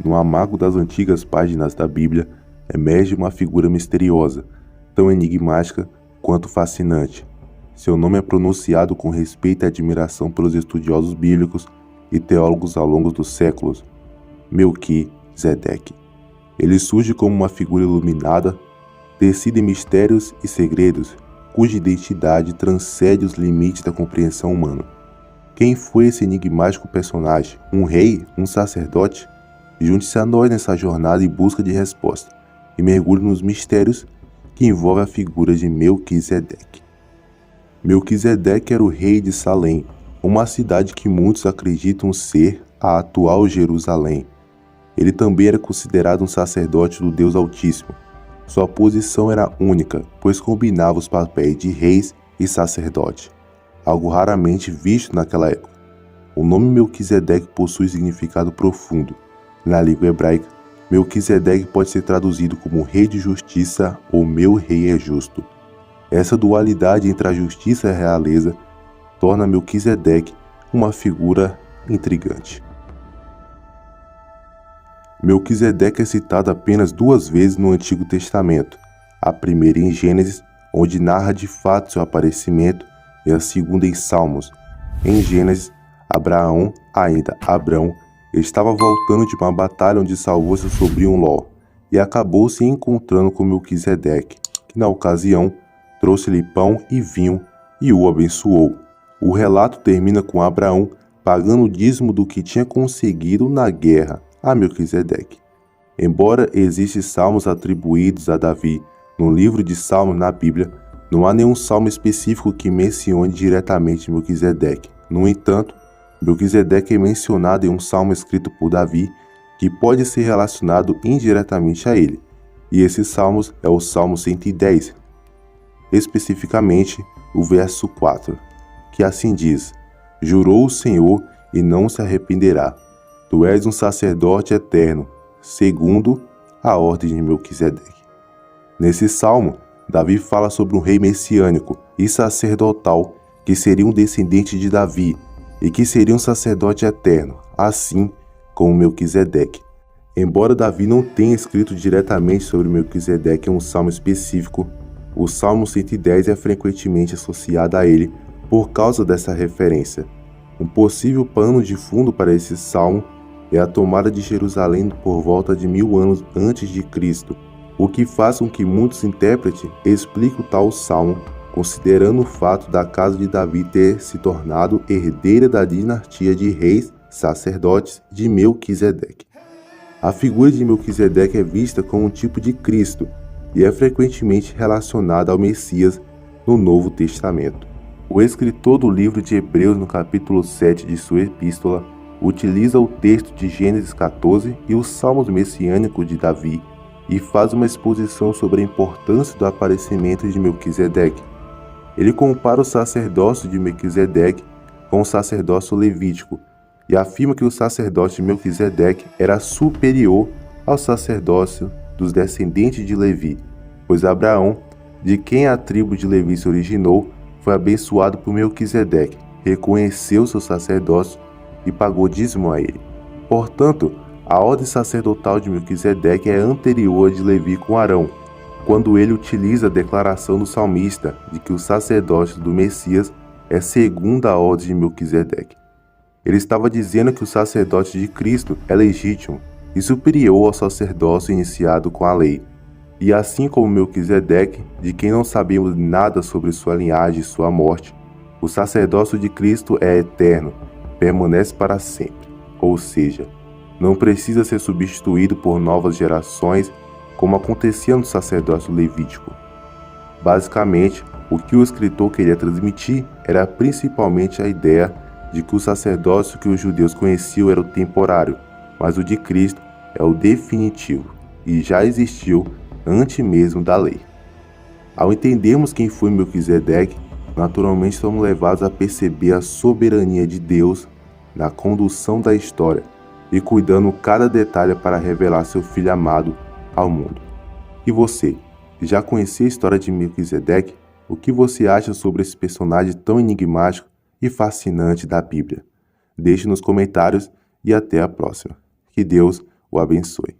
No amago das antigas páginas da Bíblia, emerge uma figura misteriosa, tão enigmática quanto fascinante. Seu nome é pronunciado com respeito e admiração pelos estudiosos bíblicos e teólogos ao longo dos séculos: Melquisedeque. Ele surge como uma figura iluminada, tecida em mistérios e segredos, cuja identidade transcende os limites da compreensão humana. Quem foi esse enigmático personagem? Um rei? Um sacerdote? Junte-se a nós nessa jornada em busca de resposta e mergulhe nos mistérios que envolvem a figura de Melquisedeque. Melquisedeque era o rei de Salém, uma cidade que muitos acreditam ser a atual Jerusalém. Ele também era considerado um sacerdote do Deus Altíssimo. Sua posição era única, pois combinava os papéis de reis e sacerdote, algo raramente visto naquela época. O nome Melquisedeque possui significado profundo. Na língua hebraica, Melquisedeque pode ser traduzido como Rei de Justiça ou Meu Rei é Justo. Essa dualidade entre a justiça e a realeza torna Melquisedeque uma figura intrigante. Melquisedeque é citado apenas 2 vezes no Antigo Testamento, a primeira em Gênesis, onde narra de fato seu aparecimento, e a segunda em Salmos. Em Gênesis, Abraão, ainda Abrão, estava voltando de uma batalha onde salvou seu sobrinho Ló, e acabou se encontrando com Melquisedeque, que na ocasião trouxe-lhe pão e vinho e o abençoou. O relato termina com Abraão pagando o dízimo do que tinha conseguido na guerra a Melquisedeque. Embora existem salmos atribuídos a Davi no livro de Salmos na Bíblia, não há nenhum salmo específico que mencione diretamente Melquisedeque. No entanto, Melquisedeque é mencionado em um salmo escrito por Davi que pode ser relacionado indiretamente a ele, e esse salmo é o Salmo 110, especificamente o verso 4, que assim diz: Jurou o Senhor e não se arrependerá. Tu és um sacerdote eterno, segundo a ordem de Melquisedeque. Nesse salmo, Davi fala sobre um rei messiânico e sacerdotal que seria um descendente de Davi e que seria um sacerdote eterno, assim como Melquisedeque. Embora Davi não tenha escrito diretamente sobre Melquisedeque em um salmo específico, o Salmo 110 é frequentemente associado a ele por causa dessa referência. Um possível pano de fundo para esse salmo é a tomada de Jerusalém por volta de 1000 anos antes de Cristo, o que faz com que muitos intérpretes expliquem o tal salmo considerando o fato da casa de Davi ter se tornado herdeira da dinastia de reis sacerdotes de Melquisedeque. A figura de Melquisedeque é vista como um tipo de Cristo e é frequentemente relacionada ao Messias no Novo Testamento. O escritor do livro de Hebreus, no capítulo 7 de sua epístola, utiliza o texto de Gênesis 14 e os salmos messiânicos de Davi e faz uma exposição sobre a importância do aparecimento de Melquisedeque. Ele compara o sacerdócio de Melquisedeque com o sacerdócio levítico e afirma que o sacerdócio de Melquisedeque era superior ao sacerdócio dos descendentes de Levi, pois Abraão, de quem a tribo de Levi se originou, foi abençoado por Melquisedeque, reconheceu seu sacerdócio e pagou dízimo a ele. Portanto, a ordem sacerdotal de Melquisedeque é anterior à de Levi com Arão, quando ele utiliza a declaração do salmista de que o sacerdócio do Messias é segundo a ordem de Melquisedeque. Ele estava dizendo que o sacerdócio de Cristo é legítimo e superior ao sacerdócio iniciado com a lei. E assim como Melquisedeque, de quem não sabemos nada sobre sua linhagem e sua morte, o sacerdócio de Cristo é eterno, permanece para sempre, ou seja, não precisa ser substituído por novas gerações, como acontecia no sacerdócio levítico. Basicamente, o que o escritor queria transmitir era principalmente a ideia de que o sacerdócio que os judeus conheciam era o temporário, mas o de Cristo é o definitivo e já existiu antes mesmo da lei. Ao entendermos quem foi Melquisedeque, naturalmente somos levados a perceber a soberania de Deus na condução da história e cuidando cada detalhe para revelar seu Filho amado ao mundo. E você, já conhecia a história de Melquisedeque? O que você acha sobre esse personagem tão enigmático e fascinante da Bíblia? Deixe nos comentários e até a próxima. Que Deus o abençoe.